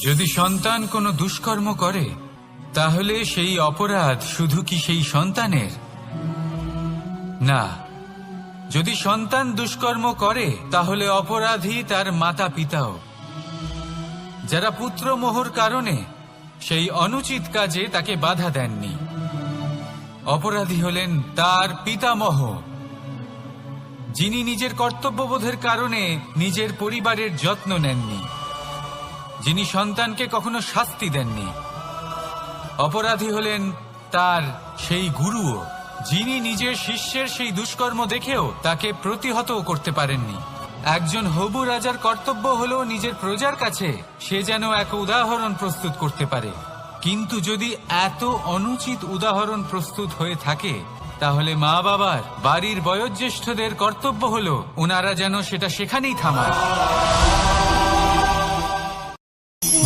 যদি সন্তান কোনো দুষ্কর্ম করে তাহলে সেই অপরাধ শুধু কি সেই সন্তানের? না, যদি সন্তান দুষ্কর্ম করে তাহলে অপরাধী তার মাতা পিতাও, যারা পুত্রমোহর কারণে সেই অনুচিত কাজে তাকে বাধা দেননি। অপরাধী হলেন তার পিতামহ, যিনি নিজের কর্তব্যবোধের কারণে নিজের পরিবারের যত্ন নেননি, যিনি সন্তানকে কখনো শাস্তি দেননি। অপরাধী হলেন তার সেই গুরুও, যিনি নিজের শিষ্যের সেই দুষ্কর্ম দেখেও তাকে প্রতিহত করতে পারেননি। একজন হবু রাজার কর্তব্য হলো নিজের প্রজার কাছে সে যেন এক উদাহরণ প্রস্তুত করতে পারে, কিন্তু যদি এত অনুচিত উদাহরণ প্রস্তুত হয়ে থাকে তাহলে মা বাবার, বাড়ির বয়োজ্যেষ্ঠদের কর্তব্য হলো ওনারা যেন সেটা সেখানেই থামান।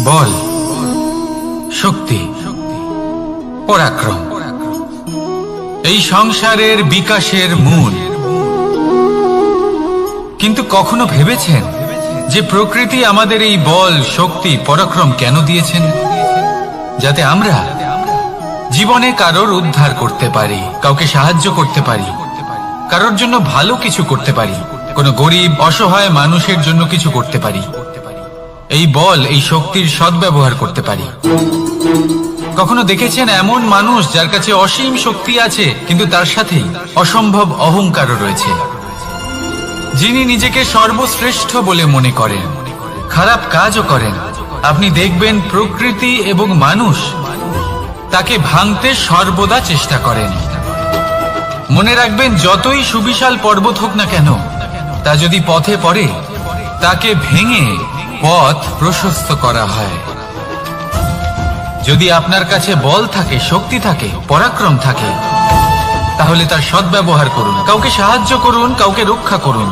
বল, শক্তি, পরাক্রম এই সংসারের বিকাশের মূল। কিন্তু কখনো ভেবেছেন যে প্রকৃতি আমাদের এই বল, শক্তি, পরাক্রম কেন দিয়েছেন? যাতে আমরা জীবনে কারোর উদ্ধার করতে পারি, কাউকে সাহায্য করতে পারি, কারোর জন্য ভালো কিছু করতে পারি, কোনো গরিব অসহায় মানুষের জন্য কিছু করতে পারি। এই বল, এই শক্তির সদ্ব্যবহার করতে পারি। কখনো দেখেছেন এমন মানুষ যার কাছে অসীম শক্তি আছে কিন্তু তার সাথেই অসম্ভব অহংকারও রয়েছে, যিনি নিজেকে সর্বশ্রেষ্ঠ বলে মনে করেন, খারাপ কাজও করেন। আপনি দেখবেন প্রকৃতি এবং মানুষ তাকে ভাঙতে সর্বদা চেষ্টা করেন। মনে রাখবেন, যতই সুবিশাল পর্বত হোক না কেন, তা যদি পথে পড়ে তাকে ভেঙে পথ প্রশস্ত করা হয়। যদি আপনার কাছে বল থাকে, শক্তি থাকে, পরাক্রম থাকে, তাহলে তার সদ্ব্যবহার করুন, কাউকে সাহায্য করুন, কাউকে রক্ষা করুন।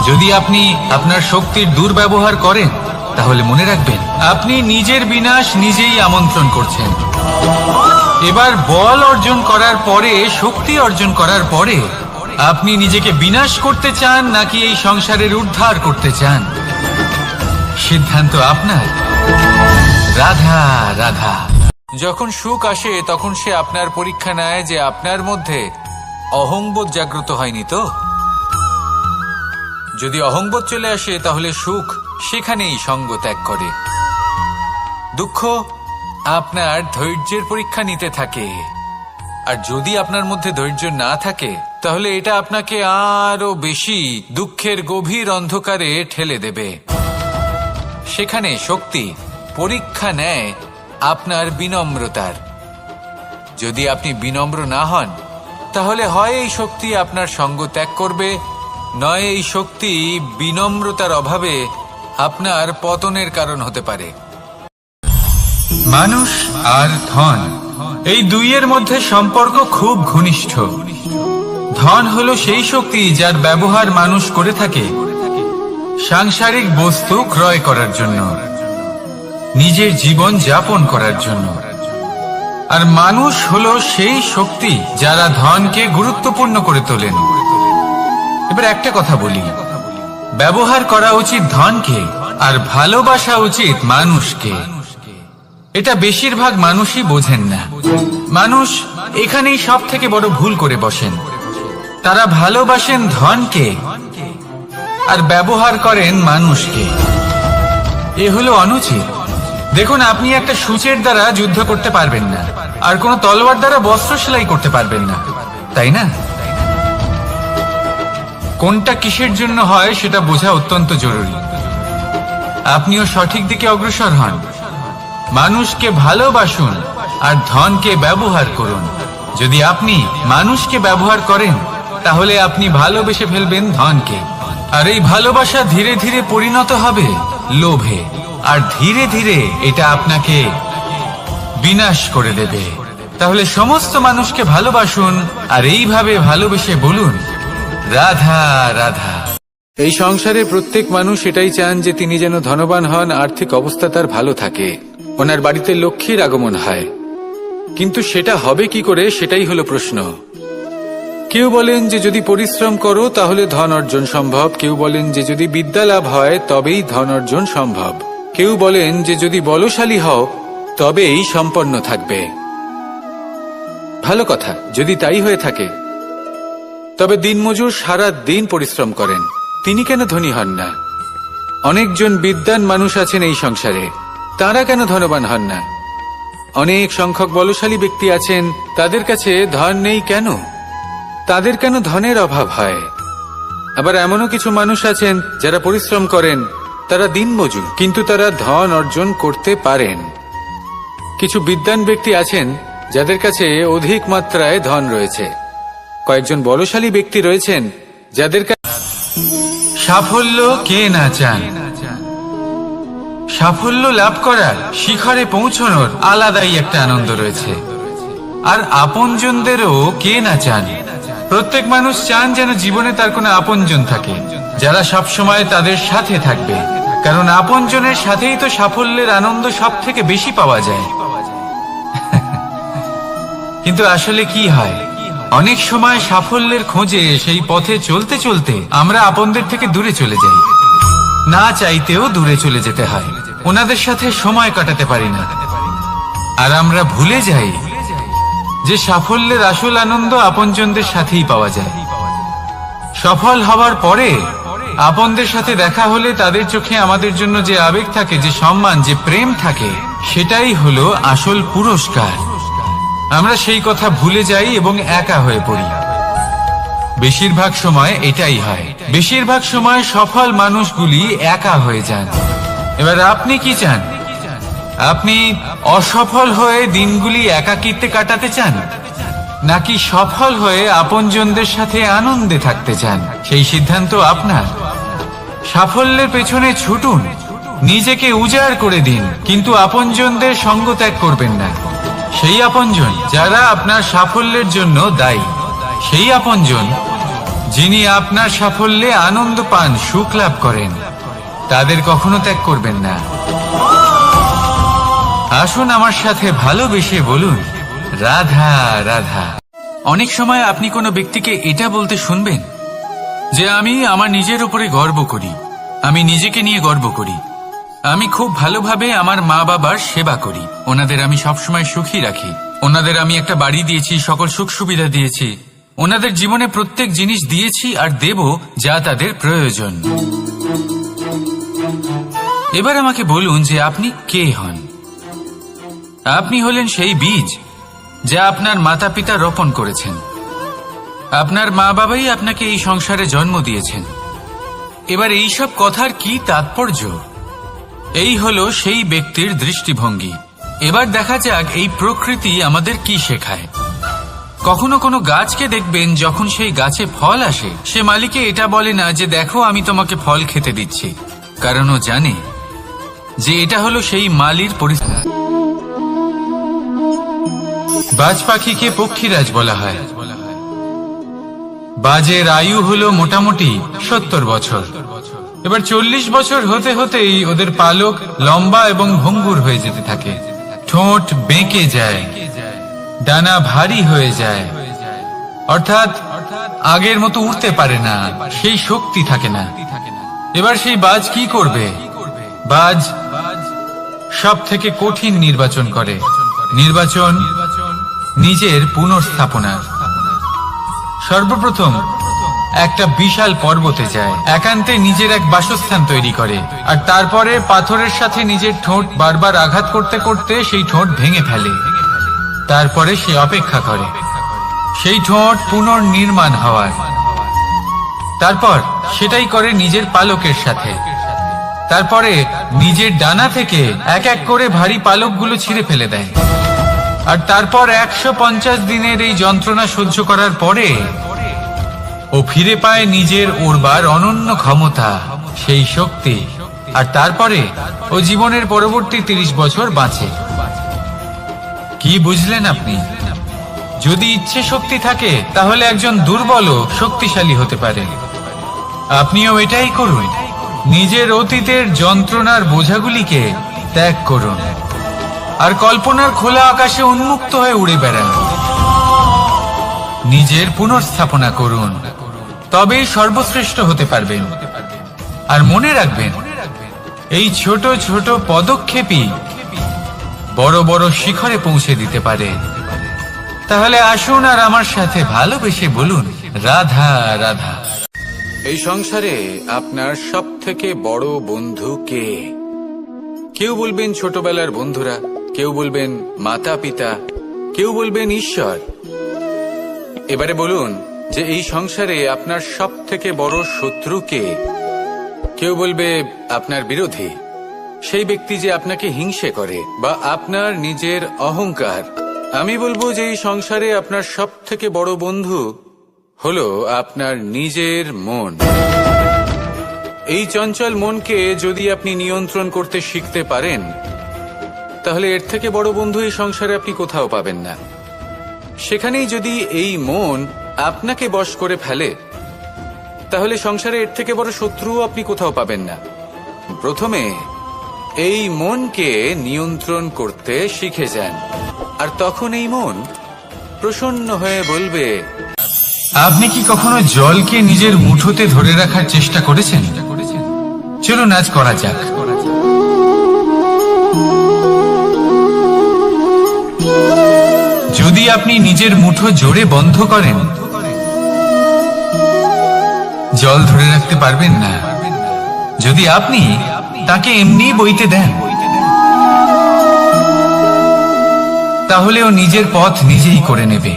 যদি আপনি আপনার শক্তির দুর্ব্যবহার করেন তাহলে মনে রাখবেন আপনি নিজের বিনাশ নিজেই আমন্ত্রণ করছেন। এবার বল অর্জন করার পরে, শক্তি অর্জন করার পরে আপনি নিজেকে বিনাশ করতে চান নাকি এই সংসারের উদ্ধার করতে চান? সিদ্ধান্ত আপনার। রাধা রাধা। যখন সুখ আসে তখন সে আপনার পরীক্ষা নেয় যে আপনার মধ্যে অহংবোধ জাগ্রত হয়নি তো। যদি অহংবোধ চলে আসে তাহলে সুখ সেখানেই সঙ্গ ত্যাগ করে। দুঃখ আপনার ধৈর্যের পরীক্ষা নিতে থাকে, আর যদি আপনার মধ্যে ধৈর্য না থাকে তাহলে এটা আপনাকে আরো বেশি দুঃখের গভীর অন্ধকারে ঠেলে দেবে। সেখানে শক্তি পরীক্ষা নেয় আপনার বিনম্রতার। যদি আপনি বিনম্র না হন তাহলে হয় এই শক্তি আপনার সঙ্গ ত্যাগ করবে, নয় এই শক্তি বিনম্রতার অভাবে আপনার পতনের কারণ হতে পারে। মানুষ আর ধন, এই দুইয়ের মধ্যে সম্পর্ক খুব ঘনিষ্ঠ। ধন হলো সেই শক্তি যার ব্যবহার মানুষ করে থাকে সাংসারিক বস্তু ক্রয় করার জন্য, নিজের জীবন যাপন করার জন্য। আর মানুষ হলো সেই শক্তি যারা ধনকে গুরুত্বপূর্ণ করে তোলেন। এবার একটা কথা বলি, ব্যবহার করা উচিত ধনকে আর ভালোবাসা উচিত মানুষকে। এটা বেশিরভাগ মানুষই বোঝেন না। মানুষ এখানেই সব থেকে বড় ভুল করে বসেন। তারা ভালোবাসেন ধনকে আর ব্যবহার করেন মানুষকে। এ হলো অনুচিত। দেখুন, আপনি একটা সূচের দ্বারা যুদ্ধ করতে পারবেন না, আর কোনো তলোয়ার দ্বারা বস্ত্র সেলাই করতে পারবেন না, তাই না? কোনটা কিসের জন্য হয় সেটা বোঝা অত্যন্ত জরুরি। আপনিও সঠিক দিকে অগ্রসর হন। মানুষকে ভালোবাসুন আর ধনকে ব্যবহার করুন। যদি আপনি মানুষকে ব্যবহার করেন তাহলে আপনি ভালোবেসে ফেলবেন ধনকে, আর এই ভালোবাসা ধীরে ধীরে পরিণত হবে লোভে, আর ধীরে ধীরে এটা আপনাকে বিনাশ করে দেবে। তাহলে সমস্ত মানুষকে ভালোবাসুন আর এইভাবে ভালোবেসে বলুন, রাধা রাধা। এই সংসারে প্রত্যেক মানুষ এটাই চান যে তিনি যেন ধনবান হন, আর্থিক অবস্থা তার ভালো থাকে, ওনার বাড়িতে লক্ষ্মীর আগমন হয়। কিন্তু সেটা হবে কি করে, সেটাই হলো প্রশ্ন। কেউ বলেন যে যদি পরিশ্রম করো তাহলে ধন অর্জন সম্ভব, কেউ বলেন যে যদি বিদ্যা লাভ হয় তবেই ধন অর্জন সম্ভব, কেউ বলেন যে যদি বলশালী হও তবেই সম্পন্ন থাকবে। ভালো কথা, যদি তাই হয়ে থাকে তবে দিনমজুর সারা দিন পরিশ্রম করেন, তিনি কেন ধনী হন না? অনেকজন বিদ্বান মানুষ আছেন এই সংসারে, তারা কেন ধনবান হন না? অনেক সংখ্যক বলশালী ব্যক্তি আছেন, তাদের কাছে ধন নেই কেন? তাদের কেন ধনের অভাব হয়? আবার এমনও কিছু মানুষ আছেন যারা পরিশ্রম করেন, তারা দিনমজুর, কিন্তু তারা ধন অর্জন করতে পারেন। কিছু বিদ্বান ব্যক্তি আছেন যাদের কাছে অধিক মাত্রায় ধন রয়েছে, কয়েকজন বলশালী ব্যক্তি রয়েছেন যাদের কাছে সাফল্য কে না চান? সাফল্য লাভ করার শিখরে পৌঁছানোর আলাদাই একটা আনন্দ রয়েছে। আর আপনজনদেরও কে না চান? প্রত্যেক মানুষ চান যেন জীবনে তার কোনো আপনজন থাকে, যারা সবসময় তাদের সাথে থাকবে, কারণ আপনজনের সাথেই তো সাফল্যের আনন্দ সব থেকে বেশি পাওয়া যায়। কিন্তু আসলে কি হয়, অনেক সময় সাফল্যের খোঁজে সেই পথে চলতে চলতে আমরা আপনদের থেকে দূরে চলে যাই, না চাইতেও দূরে চলে যেতে হয়, ওনাদের সাথে সময় কাটাতে পারি না। আর আমরা ভুলে যাই যে সাফল্যের আসল আনন্দ আপনজনদের সাথেই পাওয়া যায়। সফল হওয়ার পরে আপনদের সাথে দেখা হলে তাদের চোখে আমাদের জন্য যে আবেগ থাকে, যে সম্মান, যে প্রেম থাকে, সেটাই হলো আসল পুরস্কার। আমরা সেই কথা ভুলে যাই এবং একা হয়ে পড়ি। বেশিরভাগ সময় এটাই হয়, বেশিরভাগ সময় সফল মানুষগুলি একা হয়ে যান। এবার আপনি কি চান? আপনি অসফল হয়ে দিনগুলি একাকিত্বে কাটাতে চান, নাকি সফল হয়ে আপনজনদের সাথে আনন্দে থাকতে চান? সেই সিদ্ধান্ত আপনার। সাফল্যের পেছনে ছুটুন, নিজেকে উজাড় করে দিন, কিন্তু আপনজনদের সঙ্গ ত্যাগ করবেন না। সেই আপনজন যারা আপনার সাফল্যের জন্য দায়ী, সেই আপনজন যিনি আপনার সাফল্যে আনন্দ পান, সুখ লাভ করেন, তাদের কখনো ত্যাগ করবেন না। আসুন আমার সাথে ভালোবেসে বলুন, রাধা রাধা। অনেক সময় আপনি কোনো ব্যক্তিকে এটা বলতে শুনবেন যে আমি আমার নিজের উপরে গর্ব করি, আমি নিজেকে নিয়ে গর্ব করি, আমি খুব ভালোভাবে আমার মা বাবার সেবা করি, ওনাদের আমি সবসময় সুখী রাখি, ওনাদের আমি একটা বাড়ি দিয়েছি, সকল সুখ সুবিধা দিয়েছি, ওনাদের জীবনে প্রত্যেক জিনিস দিয়েছি আর দেব যা তাদের প্রয়োজন। এবার আমাকে বলুন যে আপনি কে হন? আপনি হলেন সেই বীজ যা আপনার মাতা পিতা রোপণ করেছেন। আপনার মা বাবাই আপনাকে এই সংসারে জন্ম দিয়েছেন। এবার এইসব কথার কি তাৎপর্য? এই হলো সেই ব্যক্তির দৃষ্টিভঙ্গি। এবার দেখা যাক এই প্রকৃতি আমাদের কি শেখায়। কখনো কোনো গাছকে দেখবেন, যখন সেই গাছে ফল আসে, সে মালিকে এটা বলে না যে দেখো আমি তোমাকে ফল খেতে দিচ্ছি, কারণ ও জানে যে এটা হলো সেই মালির পরিস্থিতি। বাজ পাখিকে পক্ষীরাজ বলা হয়। বাজের আয়ু হলো মোটামুটি 70 বছর। এবার 40 বছর হতে হতেই ওদের পালক লম্বা এবং ভঙ্গুর হয়ে যেতে থাকে, ঠোঁট বেঁকে যায়, ডানা ভারী হয়ে যায়, অর্থাৎ আগের মতো উঠতে পারে না, সেই শক্তি থাকে না। এবার সেই বাজ কি করবে? বাজ সব থেকে কঠিন নির্বাচন করে, নির্বাচন নিজের পুনর্স্থাপনা। সর্বপ্রথম একটা বিশাল পর্বতে যায়, একান্তে নিজের এক বাসস্থান তৈরি করে, আর তারপরে পাথরের সাথে নিজের ঠোঁট বারবার আঘাত করতে করতে সেই ঠোঁট ভেঙে ফেলে। তারপরে সে অপেক্ষা করে সেই ঠোঁট পুনর্নির্মাণ হওয়ার। তারপর সেটাই করে নিজের পালকের সাথে। তারপরে নিজের ডানা থেকে এক এক করে ভারী পালকগুলো ছিঁড়ে ফেলে দেয়। আর তারপর 150 দিনের এই যন্ত্রণা সহ্য করার পরে ও ফিরে পায় নিজের উড়বার অনন্য ক্ষমতা, সেই শক্তি। আর তারপরে ও জীবনের পরবর্তী 30 বছর বাঁচে। কি বুঝলেন আপনি? যদি ইচ্ছে শক্তি থাকে তাহলে একজন দুর্বলও শক্তিশালী হতে পারে। আপনিও এটাই করুন, নিজের অতীতের যন্ত্রণার বোঝাগুলিকে ত্যাগ করুন আর কল্পনার খোলা আকাশে উন্মুক্ত হয়ে উড়ে বেড়ান। নিজের পুনর্স্থাপনা করুন, তবেই সর্বশ্রেষ্ঠ হতে পারবেন। আর মনে রাখবেন, এই ছোট ছোট পদক্ষেপই বড় বড় শিখরে পৌঁছে দিতে পারে। তাহলে আসুন আর আমার সাথে ভালোবেসে বলুন, রাধা রাধা। এই সংসারে আপনার সব থেকে বড় বন্ধু কে? কেউ বলবেন ছোটবেলার বন্ধুরা, কেউ বলবেন মাতা পিতা, কেউ বলবেন ঈশ্বর। এবারে বলুন যে এই সংসারে আপনার সব থেকে বড় শত্রু কে? কেউ বলবে আপনার বিরোধী, সেই ব্যক্তি যে আপনাকে হিংসে করে, বা আপনার নিজের অহংকার। আমি বলবো যে এই সংসারে আপনার সব থেকে বড় বন্ধু হলো আপনার নিজের মন। এই চঞ্চল মনকে যদি আপনি নিয়ন্ত্রণ করতে শিখতে পারেন, তাহলে এর থেকে বড় বন্ধু এই সংসারে আপনি কোথাও পাবেন না। সেখানেই যদি এই মন আপনাকে বশ করে ফেলে, তাহলে সংসারে এর থেকে বড় শত্রুও আপনি কোথাও পাবেন না। প্রথমে এই মনকে নিয়ন্ত্রণ করতে শিখে যান, আর তখন এই মন প্রসন্ন হয়ে বলবে। আপনি কি কখনো জলকে নিজের মুঠোতে ধরে রাখার চেষ্টা করেছেন? চলুন আজ করা যাক। যদি আপনি নিজের মুঠো জোরে বন্ধ করেন, জল ধরে রাখতে পারবেন না। যদি আপনি তাকে এমনি বইতে দেন, তাহলে ও নিজের পথ নিজেই করে নেবে,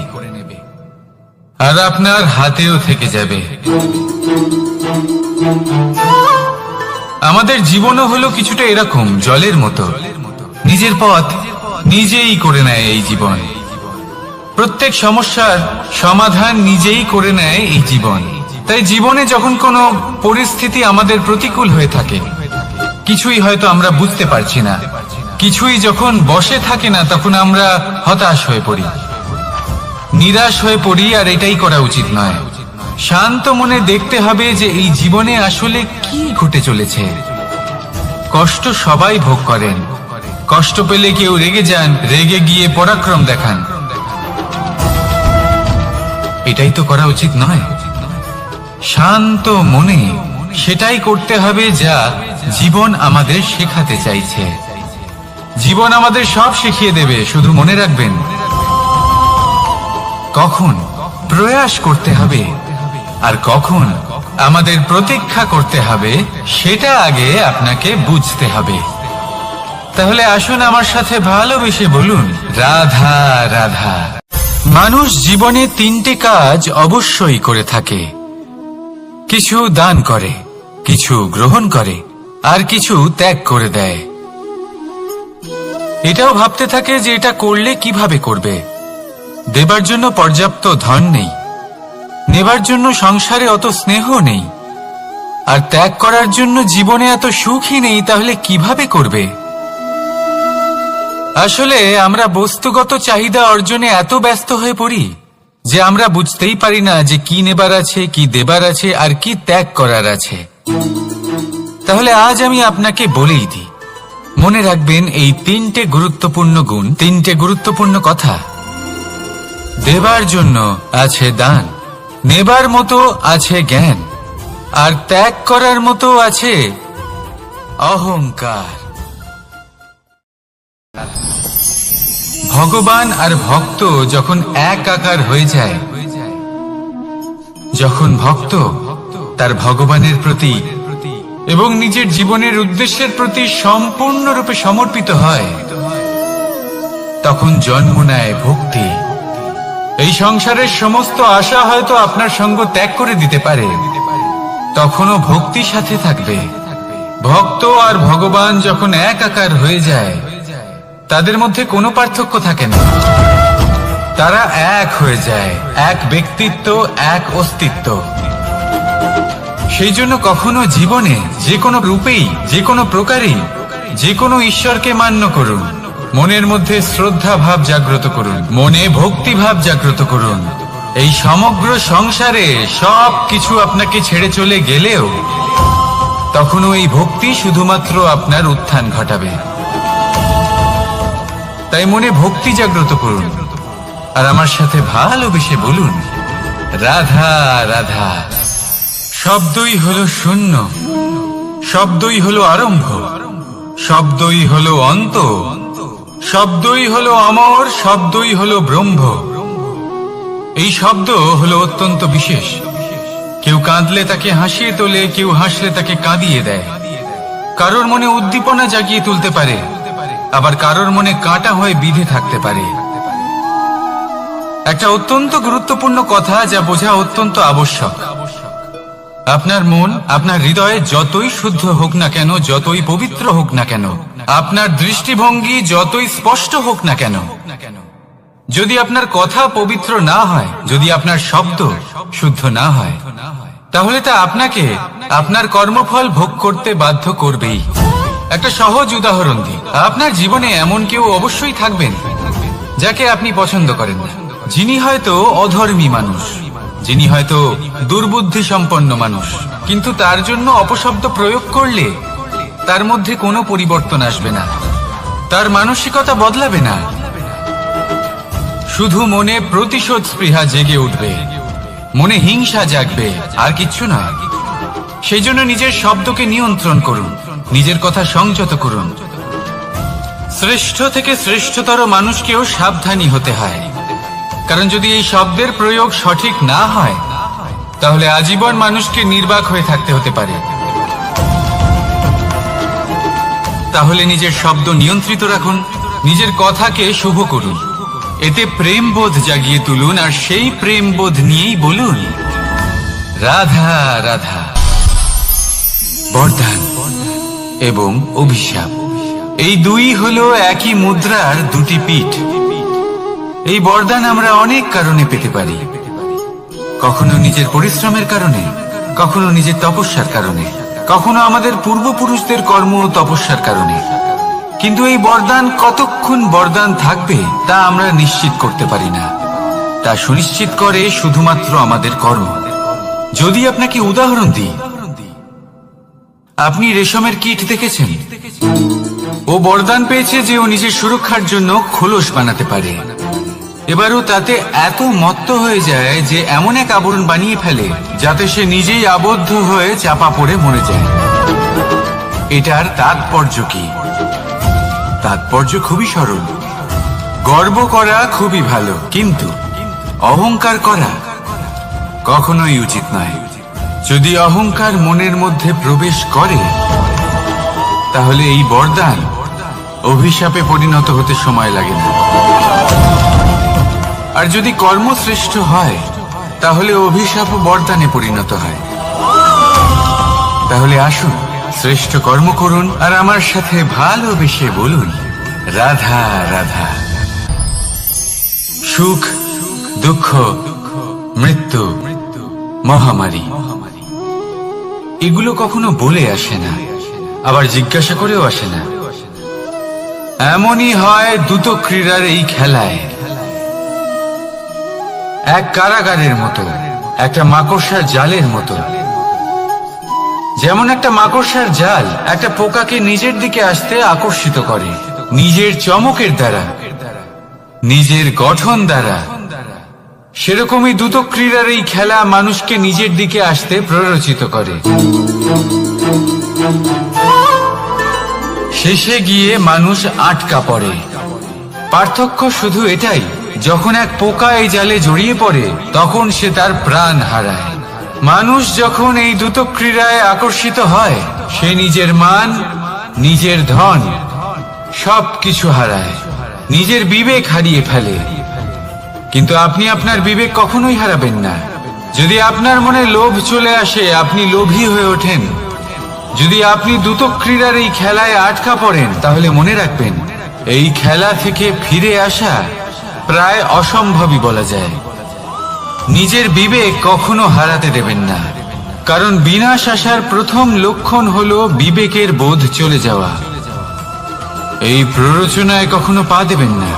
আর আপনার হাতেও থেকে যাবে। আমাদের জীবনও হলো কিছুটা এরকম, জলের মতো। নিজের পথ নিজেই করে নেয় এই জীবন। প্রত্যেক সমস্যার সমাধান নিজেই করে নেয় এই জীবন। তাই জীবনে যখন কোনো পরিস্থিতি আমাদের প্রতিকূল হয়ে থাকে, কিছুই হয়তো আমরা বুঝতে পারছি না, কিছুই যখন বসে থাকে না, তখন আমরা হতাশ হয়ে পড়ি, নিরাশ হয়ে পড়ি। আর এটাই করা উচিত নয়। শান্ত মনে দেখতে হবে যে এই জীবনে আসলে কি ঘটে চলেছে। কষ্ট সবাই ভোগ করেন। কষ্ট পেলে কেউ রেগে যান, রেগে গিয়ে পরাক্রম দেখান। এটাই তো করা উচিত নয়। শান্ত মনে সেটাই করতে হবে যা জীবন আমাদের শেখাতে চাইছে। জীবন আমাদের সব শিখিয়ে দেবে, শুধু মনে রাখবেন কখন প্রয়াস করতে হবে আর কখন আমাদের প্রতীক্ষা করতে হবে, সেটা আগে আপনাকে বুঝতে হবে। তাহলে আসুন আমার সাথে ভালোবেসে বলুন, রাধা রাধা। মানুষ জীবনে তিনটে কাজ অবশ্যই করে থাকে। কিছু দান করে, কিছু গ্রহণ করে, আর কিছু ত্যাগ করে দেয়। এটাও ভাবতে থাকে যে এটা করলে কিভাবে করবে। দেবার জন্য পর্যাপ্ত ধন নেই, নেবার জন্য সংসারে অত স্নেহ নেই, আর ত্যাগ করার জন্য জীবনে এত সুখই নেই। তাহলে কিভাবে করবে? আসলে আমরা বস্তুগত চাহিদা অর্জনে এত ব্যস্ত হয়ে পড়ি যে আমরা বুঝতেই পারি না যে কি নেবার আছে, কি দেবার আছে, আর কি ত্যাগ করার আছে। তাহলে আজ আমি আপনাকে বলেই দিই, মনে রাখবেন এই তিনটে গুরুত্বপূর্ণ গুণ, তিনটে গুরুত্বপূর্ণ কথা। দেবার জন্য আছে দান, নেবার মতো আছে জ্ঞান, আর ত্যাগ করার মতো আছে অহংকার। ভগবান আর ভক্ত যখন এক আকার হয়ে যায়, যখন ভক্ত তার ভগবানের প্রতি এবং নিজের জীবনের উদ্দেশ্যের প্রতি সম্পূর্ণরূপে সমর্পিত হয়, তখন জন্ম নেয় ভক্তি। এই সংসারের সমস্ত আশা হয়তো আপনার সঙ্গ ত্যাগ করে দিতে পারে, তখনও ভক্তি সাথে থাকবে। ভক্ত আর ভগবান যখন এক আকার হয়ে যায়, তাদের মধ্যে কোনো পার্থক্য থাকে না। তারা এক হয়ে যায়, এক ব্যক্তিত্ব, এক অস্তিত্ব। সেই জন্য কখনো জীবনে যে কোনো রূপেই, যে কোনো প্রকারেই, যে কোনো ঈশ্বরকে মান্য করুন। মনের মধ্যে শ্রদ্ধা ভাব জাগ্রত করুন, মনে ভক্তি ভাব জাগ্রত করুন। এই সমগ্র সংসারে সব কিছু আপনাকে ছেড়ে চলে গেলেও তখনও এই ভক্তি শুধুমাত্র আপনার উত্থান ঘটাবে। তাই মনে ভক্তি জাগ্রত করুন আর আমার সাথে ভালোবেসে বলুন, রাধা রাধা। শব্দই হলো শূন্য, শব্দই হলো আরম্ভ, শব্দই হলো অন্ত, শব্দই হলো অমর, শব্দই হলো ব্রহ্ম। এই শব্দ হলো অত্যন্ত বিশেষ। কেউ কাঁদলে তাকে হাসিয়ে তোলে, কেউ হাসলে তাকে কাঁদিয়ে দেয়। কারোর মনে উদ্দীপনা জাগিয়ে তুলতে পারে, আবার কারোর মনে কাঁটা হয়ে বিঁধে থাকতে পারে। একটা অত্যন্ত গুরুত্বপূর্ণ কথা, যা বোঝা অত্যন্ত আবশ্যক। আপনার মন, আপনার হৃদয়ে যতই শুদ্ধ হোক না কেন, যতই পবিত্র হোক না কেন, আপনার দৃষ্টিভঙ্গি যতই স্পষ্ট হোক না কেন, যদি আপনার কথা পবিত্র না হয়, যদি আপনার শব্দ শুদ্ধ না হয়, তাহলে তা আপনাকে আপনার কর্মফল ভোগ করতে বাধ্য করবেই। একটা সহজ উদাহরণ দিই। আপনার জীবনে এমন কেউ অবশ্যই থাকবেন যাকে আপনি পছন্দ করেন না, যিনি হয়তো অধর্মী মানুষ, যিনি হয়তো দুর্বুদ্ধি সম্পন্ন মানুষ, কিন্তু তার জন্য অপশব্দ প্রয়োগ করলে তার মধ্যে কোনো পরিবর্তন আসবে না, তার মানসিকতা বদলাবে না, শুধু মনে প্রতিশোধ স্পৃহা জেগে উঠবে, মনে হিংসা জাগবে, আর কিচ্ছু না। সেই জন্য নিজের শব্দকে নিয়ন্ত্রণ করুন, নিজের কথা সংযত করুন। শ্রেষ্ঠ থেকে শ্রেষ্ঠতর মানুষকেও সাবধানী হতে হয়, কারণ যদি এই শব্দের প্রয়োগ সঠিক না হয়, তাহলে আজীবন মানুষকে নির্বাক হয়ে থাকতে হতে পারে। তাহলে নিজের শব্দ নিয়ন্ত্রিত রাখুন, নিজের কথাকে শুভ করুন, এতে প্রেমবোধ জাগিয়ে তুলুন, আর সেই প্রেমবোধ নিয়েই বলুন রাধা রাধা। বরদান এবং অভিশাপ, এই দুই হলো একই মুদ্রার দুটি পিঠ। এই বরদান আমরা অনেক কারণে পেতে পারি, কখনো নিজের পরিশ্রমের কারণে, কখনো নিজের তপস্যার কারণে, কখনো আমাদের পূর্বপুরুষদের কর্ম ও তপস্যার কারণে। কিন্তু এই বরদান কতক্ষণ বরদান থাকবে তা আমরা নিশ্চিত করতে পারি না, তা সুনিশ্চিত করে শুধুমাত্র আমাদের কর্ম। যদি আপনাকে উদাহরণ দিই, আপনি রেশমের কীট দেখেছেন? ও বরদান পেয়েছে যে ও নিজের সুরক্ষার জন্য খোলস বানাতে পারে। এবারও তাতে এত মত্ত হয়ে যায় যে এমন এক আবরণ বানিয়ে ফেলে যাতে সে নিজেই আবদ্ধ হয়ে চাপা পড়ে মরে যায়। এটার তাৎপর্য কি? তাৎপর্য খুবই সরল। গর্ব করা খুবই ভালো, কিন্তু অহংকার করা কখনোই উচিত নয়। যদি অহংকার মনের মধ্যে প্রবেশ করে, তাহলে এই বরদান অভিশাপে পরিণত হতে সময় লাগে না। আর যদি কর্মশ্রেষ্ঠ হয়, তাহলে অভিশাপ বরদানে পরিণত হয়। তাহলে আসুন শ্রেষ্ঠ কর্ম করুন, আর আমার সাথে ভালোবেসে বলুন রাধা রাধা। সুখ, দুঃখ, মৃত্যু, মহামারী, এগুলো কখনো বলে আসে না, আবার জিজ্ঞাসা করেও আসে না। এমনই হয় দ্রুত ক্রীড়ার এই খেলায়। এক কারাগারের মতো, একটা মাকড়সার জালের মতো। যেমন একটা মাকড়সার জাল একটা পোকাকে নিজের দিকে আসতে আকর্ষিত করে, নিজের চমকের দ্বারা, নিজের গঠন দ্বারা। সেরকমই দ্রুত ক্রীড়ার এই খেলা মানুষকে নিজের দিকে আসতে প্ররোচিত করে। শেষে গিয়ে মানুষ আটকা পড়ে। পার্থক্য শুধু এটাই, যখন এক পোকা এই জালে জড়িয়ে পড়ে, তখন সে তার প্রাণ হারায়। মানুষ যখন এই দ্রুত ক্রীড়ায় আকর্ষিত হয়, সে নিজের মান, নিজের ধন সবকিছু হারায়, নিজের বিবেক হারিয়ে ফেলে। কিন্তু আপনি আপনার বিবেক কখনোই হারাবেন না। যদি আপনার মনে লোভ চলে আসে, আপনি লোভী হয়ে ওঠেন। যদি আপনি দ্রুত ক্রীড়ার এই খেলায় আটকা পড়েন, তাহলে মনে রাখবেন, এই খেলা থেকে ফিরে আসা প্রায় অসম্ভবই বলা যায়। নিজের বিবেক কখনো হারাতে দেবেন না, কারণ বিনাশ আসার প্রথম লক্ষণ হলো বিবেকের বোধ চলে যাওয়া। এই প্ররোচনায় কখনো পা দেবেন না।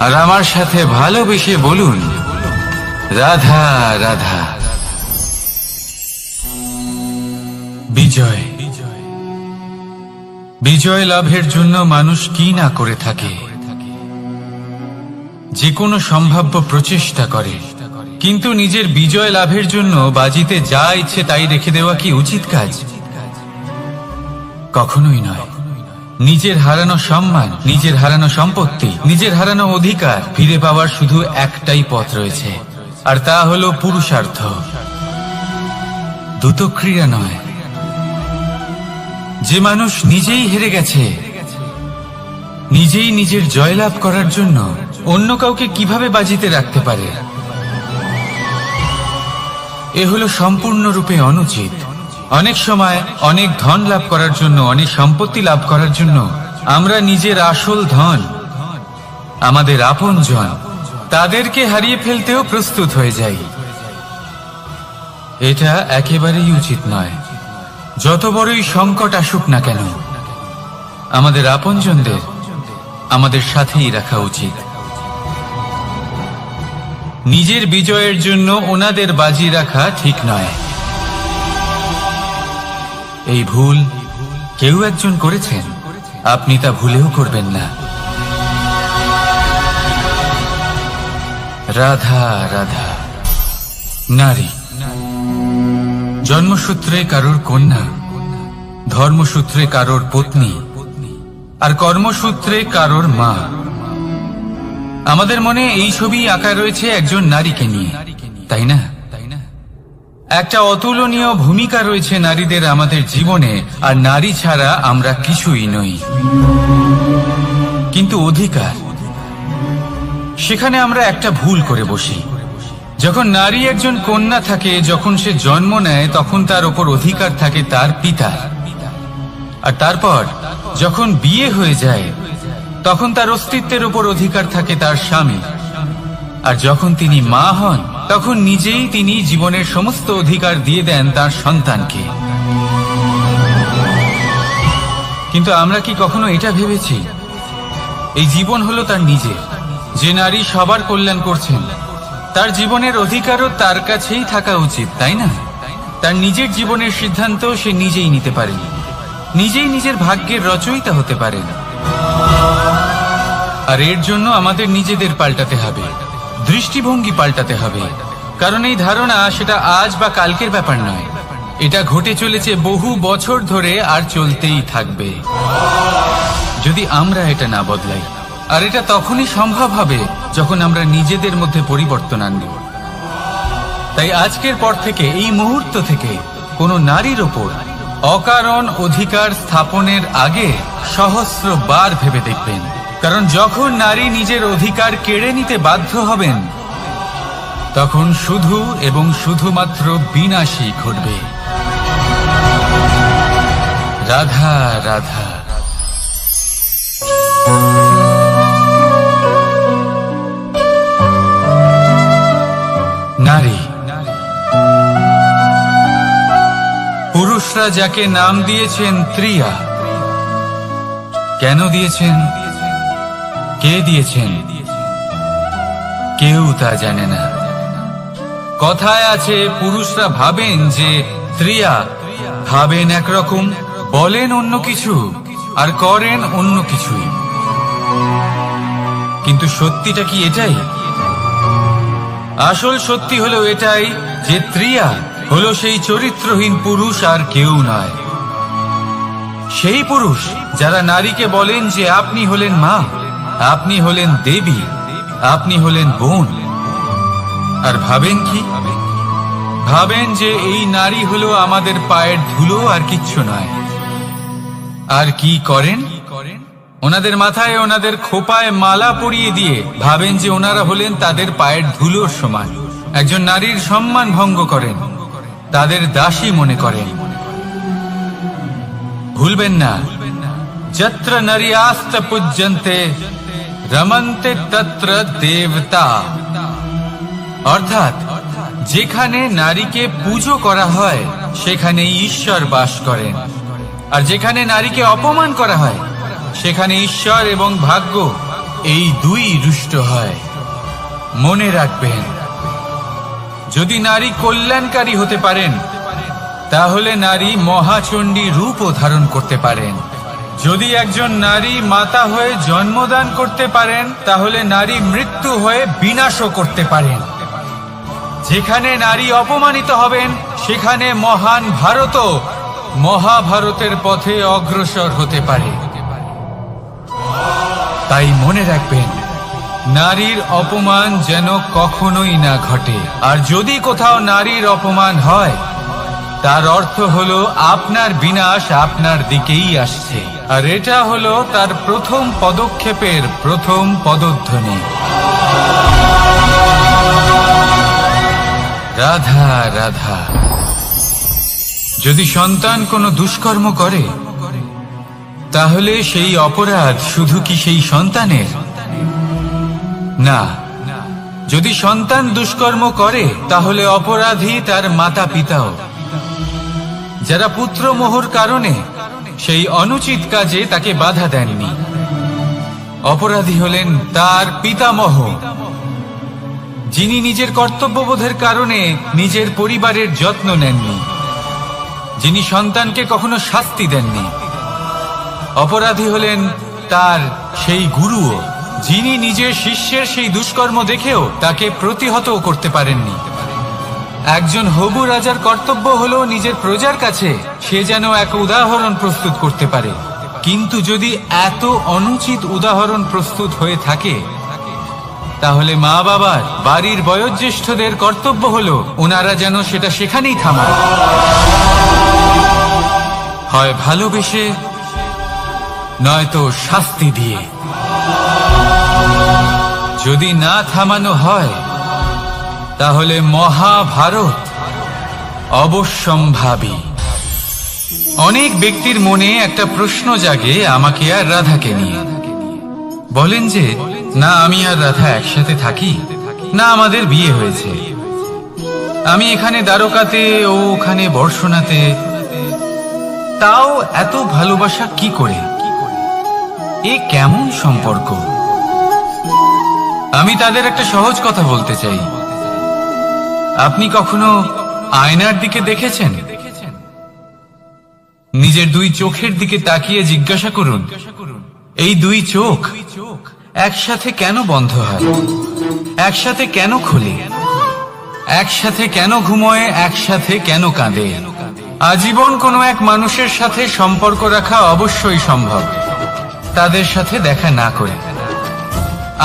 আর আমার সাথে ভালোবেসে বলুন রাধা রাধা। বিজয়, বিজয় লাভের জন্য মানুষ কি না করে থাকে, যে কোনো সম্ভাব্য প্রচেষ্টা করে, কিন্তু নিজের বিজয় লাভের জন্য বাজিতে যা ইচ্ছে তাই রেখে দেওয়া কি উচিত কাজ? কখনোই নয়। নিজের হারানো সম্মান, নিজের হারানো সম্পত্তি, নিজের হারানো অধিকার ফিরে পাওয়ার শুধু একটাই পথ রয়েছে, আর তা হলো পুরুষার্থ, দ্যুতক্রিয়া নয়। যে মানুষ নিজেই হেরে গেছে, নিজেই নিজের জয়লাভ করার জন্য অন্য কাউকে কিভাবে বাজিতে রাখতে পারে? এ হলো সম্পূর্ণরূপে অনুচিত। অনেক সময় অনেক ধন লাভ করার জন্য, অনেক সম্পত্তি লাভ করার জন্য আমরা নিজের আসল ধন, আমাদের আপনজন, তাদেরকে হারিয়ে ফেলতেও প্রস্তুত হয়ে যাই। এটা একেবারেই উচিত নয়। যত বড়ই সংকট আসুক না কেন, আমাদের আপনজনদের আমাদের সাথেই রাখা উচিত। নিজের বিজয়ের জন্য ওনাদের বাজি রাখা ঠিক নয়। এই ভুল কেউ একজন করেছেন, আপনি তা ভুলেও করবেন না। রাধা রাধা। নারী জন্মসূত্রে কারোর কন্যা, ধর্মসূত্রে কারোর পত্নী, আর কর্মসূত্রে কারোর মা। আমাদের মনে এই ছবি আঁকা রয়েছে একজন নারীকে নিয়ে, তাই না? একটা অতুলনীয় ভূমিকা রয়েছে নারীদের আমাদের জীবনে, আর নারী ছাড়া আমরা কিছুই নই। কিন্তু অধিকার, সেখানে আমরা একটা ভুল করে বসি। যখন নারী একজন কন্যা থাকে, যখন সে জন্ম নেয়, তখন তার ওপর অধিকার থাকে তার পিতার। আর তারপর যখন বিয়ে হয়ে যায়, তখন তার অস্তিত্বের উপর অধিকার থাকে তার স্বামী। আর যখন তিনি মা হন, তখন নিজেই তিনি জীবনের সমস্ত অধিকার দিয়ে দেন তার সন্তানকে। কিন্তু আমরা কি কখনো এটা ভেবেছি এই জীবন হলো তার নিজের? যে নারী সবার কল্যাণ করছেন, তার জীবনের অধিকারও তার কাছেই থাকা উচিত, তাই না? তার নিজের জীবনের সিদ্ধান্ত সে নিজেই নিতে পারেন, নিজেই নিজের ভাগ্যের রচয়িতা হতে পারেন। আর এর জন্য আমাদের নিজেদের পাল্টাতে হবে, দৃষ্টিভঙ্গি পাল্টাতে হবে। কারণ এই ধারণা সেটা আজ বা কালকের ব্যাপার নয়, এটা ঘটে চলেছে বহু বছর ধরে, আর চলতেই থাকবে যদি আমরা এটা না বদলাই। আর এটা তখনই সম্ভব হবে যখন আমরা নিজেদের মধ্যে পরিবর্তন আনব। তাই আজকের পর থেকে, এই মুহূর্ত থেকে, কোনো নারীর ওপর অকারণ অধিকার স্থাপনের আগে সহস্রবার ভেবে দেখবেন। কারণ যখন নারী নিজের অধিকার কেড়ে নিতে বাধ্য হবেন, তখন শুধু এবং শুধুমাত্র বিনাশই ঘটবে। রাধা রাধা। নারী, পুরুষরা যাকে নাম দিয়েছেন ত্রিয়া, কেন দিয়েছেন, কে দিয়েছেন, কেউ তা জানে না। কথায় আছে, পুরুষরা ভাবেন যে ত্রিয়া, ভাবেন একরকম, বলেন অন্য কিছু, আর করেন অন্য কিছুই। কিন্তু সত্যিটা কি এটাই? আসল সত্যি হলো এটাই যে ত্রিয়া হলো সেই চরিত্রহীন পুরুষ, আর কেউ নয়। সেই পুরুষ যারা নারীকে বলেন যে আপনি হলেন মা, আপনি হলেন দেবী, আপনি হলেন বোন। আর ভাবেন কি? ভাবেন যে এই নারী হলো আমাদের পায়ের ধুলো, আর কিচ্ছু নয়। আর কি করেন? ওনাদের মাথায়, ওনাদের খোপায় মালা পরিয়ে দিয়ে ভাবেন যে ওনারা হলেন তাদের পায়ের ধুলোর সমান। একজন নারীর সম্মান ভঙ্গ করেন, তাদের দাসী মনে করেন। ভুলবেন না, যত্র নারীয়াস্ত পূজ্যন্তে রমন্তে তত্র দেবতা। অর্থাৎ যেখানে নারীকে পুজো করা হয়, সেখানে ঈশ্বর বাস করেন। আর যেখানে নারীকে অপমান করা হয়, সেখানে ঈশ্বর এবং ভাগ্য এই দুই রুষ্ট হয়। মনে রাখবেন, যদি নারী কল্যাণকারী হতে পারেন, তাহলে নারী মহাচণ্ডী রূপও ধারণ করতে পারেন। যদি একজন নারী মাতা হয়ে জন্মদান করতে পারেন, তাহলে নারী মৃত্যু হয়ে বিনাশও করতে পারেন। যেখানে নারী অপমানিত হবেন সেখানে মহান ভারতও মহাভারতের পথে অগ্রসর হতে পারে। তাই মনে রাখবেন, নারীর অপমান যেন কখনোই না ঘটে। আর যদি কোথাও নারীর অপমান হয়, তার অর্থ হলো আপনার বিনাশ আপনার দিকেই আসছে। আর এটা হলো তার প্রথম পদক্ষেপের প্রথম পদধ্বনি। রাধা রাধা। যদি সন্তান কোনো দুষ্কর্ম করে, তাহলে সেই অপরাধ শুধু কি সেই সন্তানের? না। যদি সন্তান দুষ্কর্ম করে, তাহলে অপরাধী তার মাতা পিতাও, যারা পুত্রমোহর কারণে সেই অনুচিত কাজে তাকে বাধা দেননি। অপরাধী হলেন তার পিতামহ, যিনি নিজের কর্তব্যবোধের কারণে নিজের পরিবারের যত্ন নেননি, যিনি সন্তানকে কখনো শাস্তি দেননি। অপরাধী হলেন তার সেই গুরুও, যিনি নিজের শিষ্যের সেই দুষ্কর্ম দেখেও তাকে প্রতিহত করতে পারেননি। একজন হবু রাজার কর্তব্য হলো নিজের প্রজার কাছে সে যেন এক উদাহরণ প্রস্তুত করতে পারে। কিন্তু যদি এত অনুচিত উদাহরণ প্রস্তুত হয়ে থাকে, তাহলে মা বাবার, বাড়ির বয়োজ্যেষ্ঠদের কর্তব্য হলো ওনারা যেন সেটা সেখানেই থামায়, হয় ভালোবেসে নয়তো শাস্তি দিয়ে। যদি না থামানো হয়, তাহলে মহাভারত অবশ্যম্ভাবী। অনেক ব্যক্তির মনে একটা প্রশ্ন জাগে আমাকে আর রাধাকে নিয়ে। বলেন যে, না আমি আর রাধা একসাথে থাকি, না আমাদের বিয়ে হয়েছে, আমি এখানে দ্বারকাতে ও ওখানে বর্ষণাতে, তাও এত ভালোবাসা কি করে? এ কেমন সম্পর্ক? আমি তাদের একটা সহজ কথা বলতে চাই। আপনি কখনো আয়নার দিকে দেখেছেন? নিজের দুই চোখের দিকে তাকিয়ে জিজ্ঞাসা করুন, এই দুই চোখ একসাথে কেন বন্ধ হয়, একসাথে কেন খোলে, একসাথে কেন ঘুমোয়, একসাথে কেন কাঁদে? আজীবন কোনো এক মানুষের সাথে সম্পর্ক রাখা অবশ্যই সম্ভব, তাদের সাথে দেখা না করে।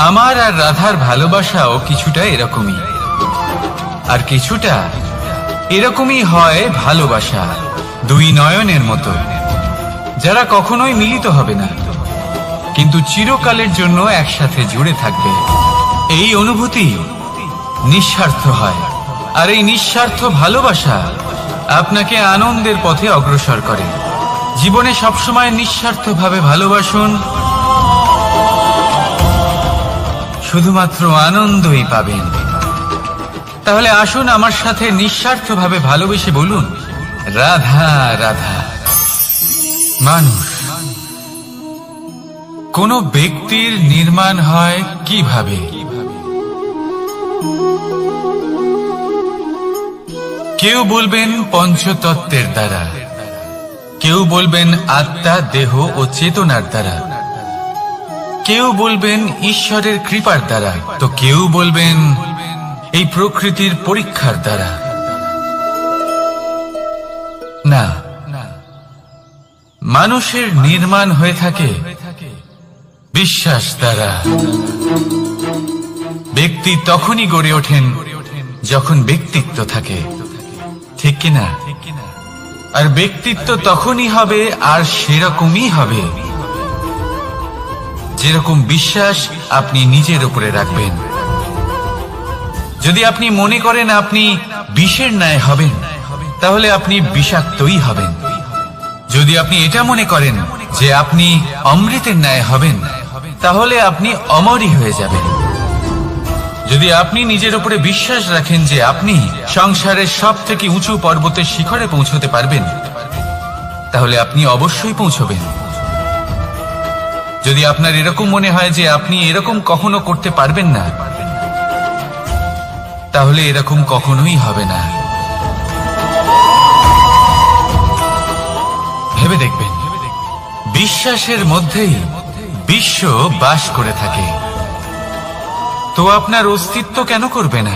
আমার আর রাধার ভালোবাসাও কিছুটা এরকমই, আর কিছুটা এরকমই হয় ভালোবাসা দুই নয়নের মতো, যারা কখনোই মিলিত হবে না, কিন্তু চিরকালের জন্য একসাথে জুড়ে থাকবে। এই অনুভূতি নিঃস্বার্থ হয়, আর এই নিঃস্বার্থ ভালোবাসা আপনাকে আনন্দের পথে অগ্রসর করে। জীবনে সবসময় নিঃস্বার্থভাবে ভালোবাসুন, শুধুমাত্র আনন্দই পাবেন। তাহলে আসুন আমার সাথে নিঃস্বার্থভাবে ভালোবেসে বলুন, রাধা রাধা। মানুষ, কোন ব্যক্তির নির্মাণ হয় কিভাবে? কেউ বলবেন পঞ্চতত্ত্বের দ্বারা, কেউ বলবেন আত্মা, দেহ ও চেতনার দ্বারা, কেউ বলবেন ঈশ্বরের কৃপার দ্বারা, তো কেউ বলবেন এই প্রকৃতির পরীক্ষার দ্বারা। না, মানুষের নির্মাণ হয়ে থাকে বিশ্বাস দ্বারা। ব্যক্তি তখনই গড়ে ওঠেন যখন ব্যক্তিত্ব থাকে, ঠিক কিনা? আর ব্যক্তিত্ব তখনই হবে আর সেরকমই হবে যেরকম বিশ্বাস আপনি নিজের উপরে রাখবেন। যদি আপনি মনে করেন আপনি বিষের ন্যায় হবেন, তাহলে আপনি বিষাক্তই হবেন। যদি আপনি এটা মনে করেন যে আপনি অমৃতের ন্যায় হবেন, তাহলে আপনি অমরই হয়ে যাবেন। যদি আপনি নিজের উপরে বিশ্বাস রাখেন যে আপনি সংসারের সব থেকে উঁচু পর্বতের শিখরে পৌঁছতে পারবেন, তাহলে আপনি অবশ্যই পৌঁছবেন। যদি আপনার এরকম মনে হয় যে আপনি এরকম কখনো করতে পারবেন না, তাহলে এরকম কখনোই হবে না। ভেবে দেখবেন, বিশ্বাসের মধ্যেই বিশ্ব বাস করে থাকে, তো আপনার অস্তিত্ব কেন করবে না?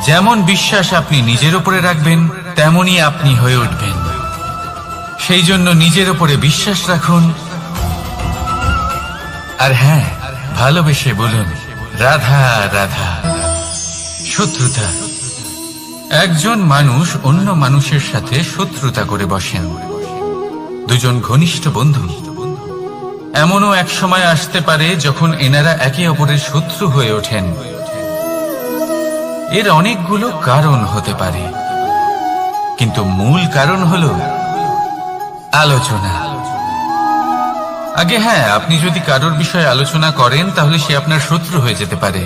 যেমন বিশ্বাস আপনি নিজের উপরে রাখবেন তেমনই আপনি হয়ে উঠবেন। সেই জন্য নিজের উপরে বিশ্বাস রাখুন, আর হ্যাঁ, ভালোবেসে বলুন রাধা রাধা। শত্রুতা, একজন মানুষ অন্য মানুষের সাথে শত্রুতা করে বসেন। দুজন ঘনিষ্ঠ বন্ধু, এমনও এক সময় আসতে পারে যখন এনারা একে অপরের শত্রু হয়ে ওঠেন। এর অনেকগুলো কারণ হতে পারে, কিন্তু মূল কারণ হলো আলোচনা। আগে হ্যাঁ, আপনি যদি কারোর বিষয়ে আলোচনা করেন তাহলে সে আপনার শত্রু হয়ে যেতে পারে।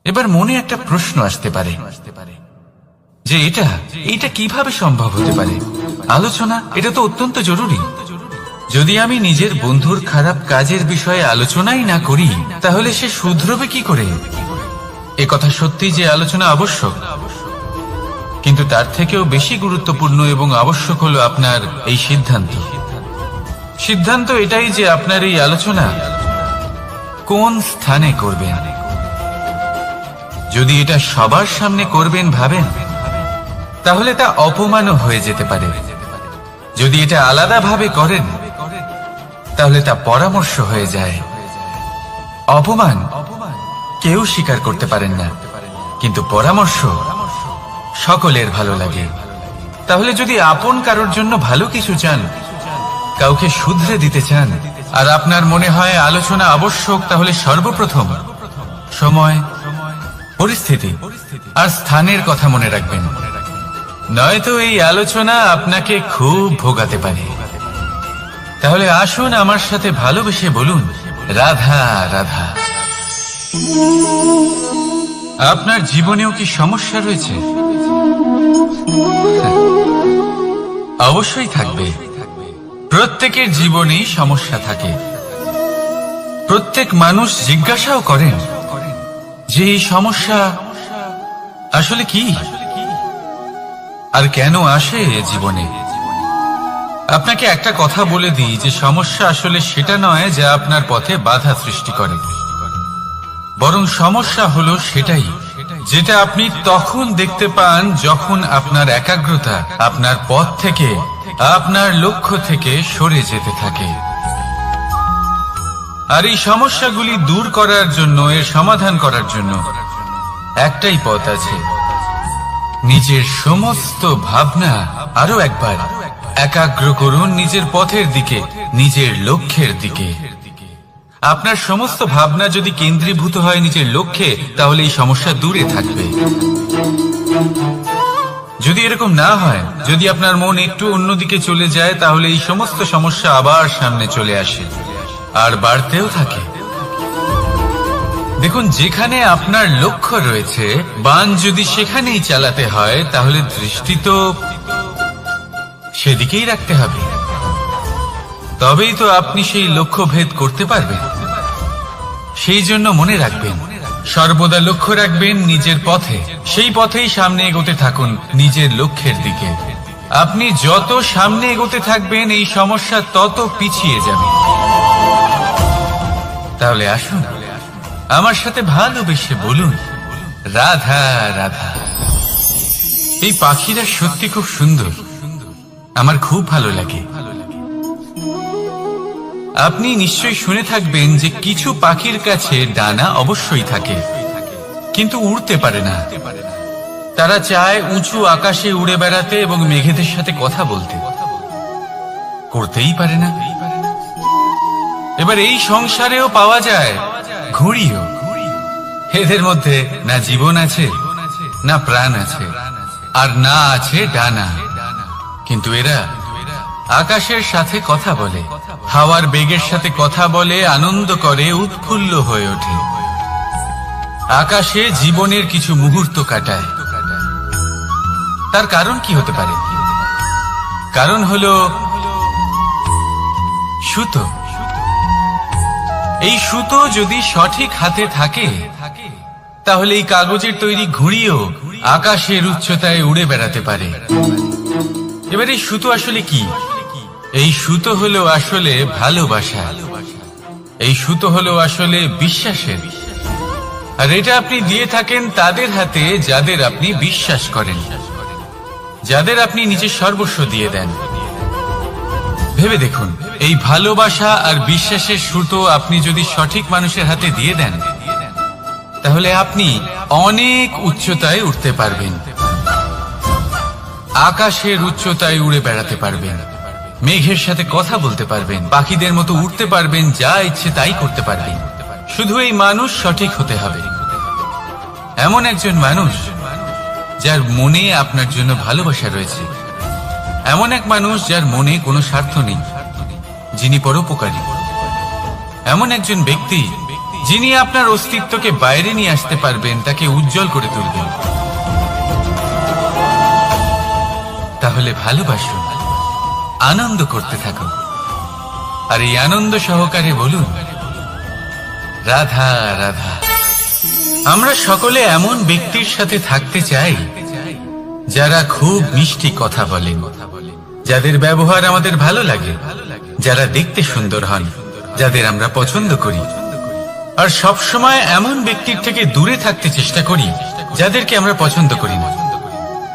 এবার মনে একটা প্রশ্ন আসতে পারে যে এটা কিভাবে সম্ভব হতে পারে? আলোচনা, এটা তো অত্যন্ত জরুরি। যদি আমি নিজের বন্ধুর খারাপ কাজের বিষয়ে আলোচনাই না করি তাহলে সে শুধরবে কি করে? এ কথা সত্যি যে আলোচনা আবশ্যক, কিন্তু তার থেকেও বেশি গুরুত্বপূর্ণ এবং আবশ্যক হলো আপনার এই সিদ্ধান্ত এটাই যে আপনার এই আলোচনা কোন স্থানে করবেন। যদি এটা সবার সামনে করবেন ভাবেন, তাহলে তা অপমানও হয়ে যেতে পারে। যদি এটা আলাদাভাবে করেন তাহলে তা পরামর্শ হয়ে যায়। অপমান কেউ স্বীকার করতে পারেন না, কিন্তু পরামর্শ সকলের ভালো লাগে। তাহলে যদি আপন কারোর জন্য ভালো কিছু চান, কাউকে শুধরে দিতে চান, আর আপনার মনে হয় আলোচনা আবশ্যক, তাহলে সর্বপ্রথম সময়, পরিস্থিতি আর স্থানের কথা মনে রাখবেন, নয়তো এই আলোচনা আপনাকে খুব ভোগাতে পারে। তাহলে আসুন আমার সাথে ভালোবেসে বলুন রাধা রাধা। আপনার জীবনেও কি সমস্যা রয়েছে? অবশ্যই থাকবে। প্রত্যেকের জীবনেই সমস্যা থাকে। প্রত্যেক মানুষ জিজ্ঞাসাও করেন যে এই সমস্যা আসলে কি আর কেন আসে জীবনে। আপনাকে একটা কথা বলে দিই যে সমস্যা আসলে সেটা নয় যা আপনার পথে বাধা সৃষ্টি করে, বরং সমস্যা হলো সেটাই যেটা আপনি তখন দেখতে পান যখন আপনার একাগ্রতা আপনার পথ থেকে, আপনার লক্ষ্য থেকে সরে যেতে থাকে। আর এই সমস্যাগুলি দূর করার জন্য, এর সমাধান করার জন্য একটাই পথ আছে, নিজের সমস্ত ভাবনা আরো একবার একাগ্র করুন নিজের পথের দিকে, নিজের লক্ষ্যের দিকে। আপনার সমস্ত ভাবনা যদি কেন্দ্রীভূত হয় নিজের লক্ষ্যে, তাহলে এই সমস্যা দূরে থাকবে। যদি এরকম না হয়, যদি আপনার মন একটু অন্যদিকে চলে যায়, তাহলে এই সমস্ত সমস্যা আবার সামনে চলে আসে আর বাড়তেও থাকে। দেখুন, যেখানে আপনার লক্ষ্য রয়েছে, বাণ যদি সেখানেই চালাতে হয়, তাহলে দৃষ্টি তো সেদিকেই রাখতে হবে। তবেই তো আপনি সেই লক্ষ্য ভেদ করতে পারবেন। সেই জন্য মনে রাখবেন, সর্বদা লক্ষ্য রাখবেন নিজের পথে, সেই পথেই সামনে এগোতে থাকুন নিজের লক্ষ্যের দিকে। আপনি যত সামনে এগোতে থাকবেন এই সমস্যা তত পিছিয়ে যাবে। তাহলে আসুন আমার সাথে ভালোবেসে বলুন রাধা রাধা। এই পাখিরা সত্যি খুব সুন্দর, আমার খুব ভালো লাগে। আপনি নিশ্চয়ই শুনে থাকবেন যে কিছু পাখির কাছে ডানা অবশ্যই থাকে, কিন্তু উড়তে পারে না। তারা চায় উঁচু আকাশে উড়ে বেড়াতে এবং মেঘেদের সাথে কথা বলতে, করতেই পারে না। এবার এই সংসারেও পাওয়া যায় ঘুড়িও। এদের মধ্যে না জীবন আছে, না প্রাণ আছে, আর না আছে ডানা, কিন্তু এরা আকাশের সাথে কথা বলে, হাওয়ার বেগের সাথে কথা বলে, আনন্দ করে, উৎফুল্ল হয়ে ওঠে, আকাশে জীবনের কিছু মুহূর্ত কাটায়। তার কারণ কি হতে পারে? কারণ হলো সুতো। এই সুতো যদি সঠিক হাতে থাকে, তাহলে এই কাগজের তৈরি ঘুড়িও আকাশের উচ্চতায় উড়ে বেড়াতে পারে। এবার এই সুতো আসলে কি? এই সুতো হলো আসলে ভালোবাসা। এই সুতো হলো আসলে বিশ্বাসের। আর এটা আপনি দিয়ে থাকেন তাদের হাতে যাদের আপনি বিশ্বাস করেন, যাদের আপনি নিজের সর্বস্ব দিয়ে দেন। ভেবে দেখুন, এই ভালোবাসা আর বিশ্বাসের সুতো আপনি যদি সঠিক মানুষের হাতে দিয়ে দেন, তাহলে আপনি অনেক উচ্চতায় উঠতে পারবেন, আকাশের উচ্চতায় উড়ে বেড়াতে পারবেন, মেঘের সাথে কথা বলতে পারবেন, পাখিদের মতো উঠতে পারবেন, যা ইচ্ছে তাই করতে পারবেন। শুধু এই মানুষ সঠিক হতে হবে, এমন একজন মানুষ যার মনে আপনার জন্য ভালোবাসা রয়েছে, এমন এক মানুষ যার মনে কোনো স্বার্থ নেই, যিনি পরোপকারী, এমন একজন ব্যক্তি যিনি আপনার অস্তিত্বকে বাইরে নিয়ে আসতে পারবেন, তাকে উজ্জ্বল করে তুলবেন। তাহলে ভালোবাসুন, আনন্দ করতে থাকুন, আর এই আনন্দ সহকারে বলুন, রাধা রাধা। আমরা সকলে এমন ব্যক্তির সাথে থাকতে চাই যারা খুব মিষ্টি কথা বলেন, যাদের ব্যবহার আমাদের ভালো লাগে, যারা দেখতে সুন্দর হন, যাদের আমরা পছন্দ করি। আর সব সময় এমন ব্যক্তির থেকে দূরে থাকতে চেষ্টা করি যাদেরকে আমরা পছন্দ করি না,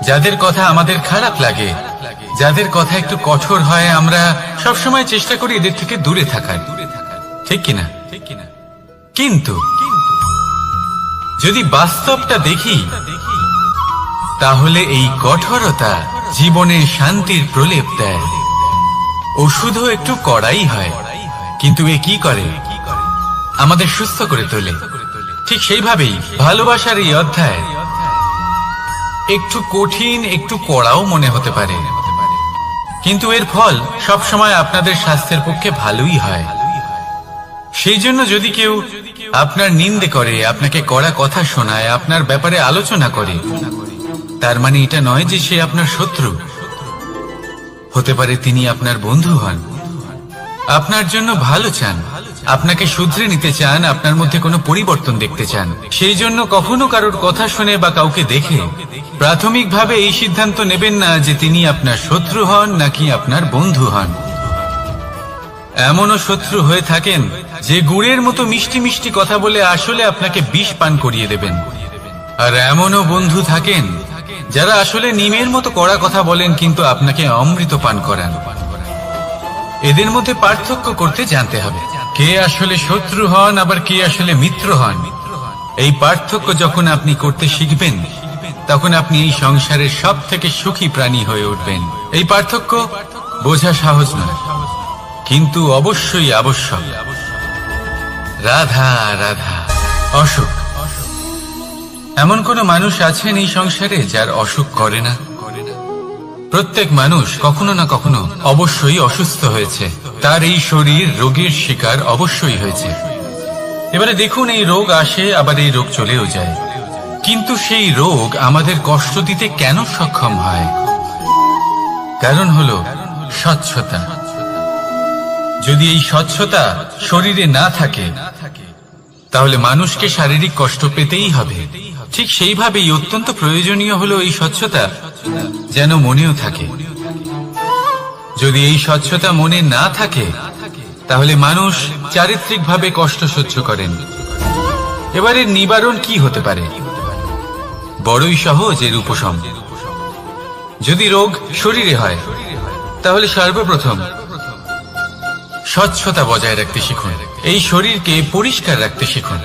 যাদের কথা আমাদের খারাপ লাগে, যাদের কথা একটু কঠোর হয়। আমরা সব সময় চেষ্টা করি এদের থেকে দূরে থাকার, ঠিক কিনা? কিন্তু যদি বাস্তবটা দেখি, তাহলে এই কঠোরতা জীবনে শান্তির প্রলেপ দেয়। ওষুধও একটু কড়াই হয়, কিন্তু এ কি করে? আমাদের সুস্থ করে তোলে। ঠিক সেইভাবেই ভালোবাসার এই অধ্যায় একটু কঠিন, একটু কড়াও মনে হতে পারে, কিন্তু এর ফল সবসময় আপনাদের স্বাস্থ্যের পক্ষে ভালোই হয়। সেই জন্য যদি কেউ আপনার নিন্দে করে, আপনাকে কড়া কথা শোনায়, আপনার ব্যাপারে আলোচনা করে, তার মানে এটা নয় যে সে আপনার শত্রু। হতে পারে তিনি আপনার বন্ধু হন, আপনার জন্য ভালো চান, আপনাকে শুধরে নিতে চান, আপনার মধ্যে কোনো পরিবর্তন দেখতে চান। সেই জন্য কখনো কারোর কথা শুনে বা কাউকে দেখে প্রাথমিকভাবে এই সিদ্ধান্ত নেবেন না যে তিনি আপনার শত্রু হন নাকি আপনার বন্ধু হন। এমনও শত্রু হয়ে থাকেন যে গুড়ের মতো মিষ্টি মিষ্টি কথা বলে আসলে আপনাকে বিষ পান করিয়ে দেবেন। আর এমনও বন্ধু থাকেন যারা আসলে নিমের মতো কড়া কথা বলেন, কিন্তু আপনাকে অমৃত পান করান। এদের মধ্যে পার্থক্য করতে জানতে হবে, কে আসলে শত্রু হন আবার কে আসলে মিত্র হন। এই পার্থক্য যখন আপনি করতে শিখবেন, তখন আপনি এই সংসারের সব থেকে সুখী প্রাণী হয়ে উঠবেন। এই পার্থক্য বোঝা সহজ নয়, কিন্তু অবশ্যই আবশ্যক। রাধা রাধা। অসুখ। এমন কোন মানুষ আছেন এই সংসারে যার অসুখ করে না? প্রত্যেক মানুষ কখনো না কখনো অবশ্যই অসুস্থ হয়েছে, তার এই শরীর রোগের শিকার অবশ্যই হয়েছে। এবারে দেখুন, এই রোগ আসে আবার এই রোগ চলেও যায়, কিন্তু সেই রোগ আমাদের কষ্ট দিতে কেন সক্ষম হয়? কারণ হলো স্বচ্ছতা। যদি এই স্বচ্ছতা শরীরে না থাকে, তাহলে মানুষকে শারীরিক কষ্ট পেতেই হবে। ঠিক সেইভাবেই অত্যন্ত প্রয়োজনীয় হলো এই স্বচ্ছতা যেন মনেও থাকে। যদি এই স্বচ্ছতা মনে না থাকে, তাহলে মানুষ চারিত্রিকভাবে কষ্ট সহ্য করেন। এবারে নিবারণ কি হতে পারে? বড়ই সহজ এর উপশম। যদি রোগ শরীরে হয়, তাহলে সর্বপ্রথম স্বচ্ছতা বজায় রাখতে শিখুন, এই শরীরকে পরিষ্কার রাখতে শিখুন।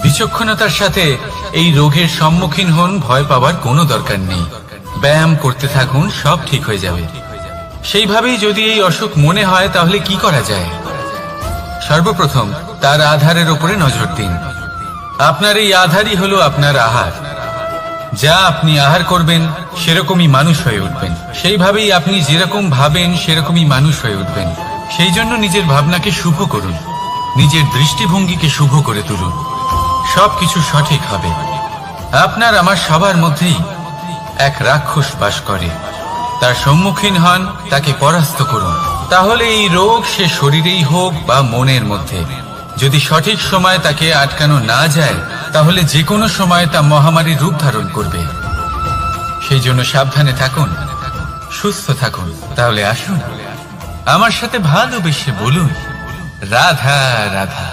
বিচক্ষণতার সাথে এই রোগের সম্মুখীন হন, ভয় পাওয়ার কোনো দরকার নেই। ব্যায়াম করতে থাকুন, সব ঠিক হয়ে যাবে। সেইভাবেই যদি এই অসুখ মনে হয়, তাহলে কি করা যায়? সর্বপ্রথম তার আধারের উপরে নজর দিন। আপনার এই আধারই হলো আপনার আহার। যা আপনি আহার করবেন, সেরকমই মানুষ হয়ে উঠবেন। সেইভাবেই আপনি যেরকম ভাবেন, সেরকমই মানুষ হয়ে উঠবেন। সেই জন্য নিজের ভাবনাকে শুভ করুন, নিজের দৃষ্টিভঙ্গিকে শুভ করে তুলুন, সবকিছু সঠিক হবে। আপনার আমার সবার মধ্যেই এক রাক্ষস বাস করে, তার সম্মুখীন হন, তাকে পরাস্ত করুন। তাহলে এই রোগ সে শরীরেই হোক বা মনের মধ্যে, যদি সঠিক সময় তাকে আটকানো না যায়, তাহলে যে কোনো সময় তা মহামারীর রূপ ধারণ করবে। সেই জন্য সাবধানে থাকুন, সুস্থ থাকুন। তাহলে আসুন, আমার সাথে ভালোবেসে বলুন, রাধা রাধা।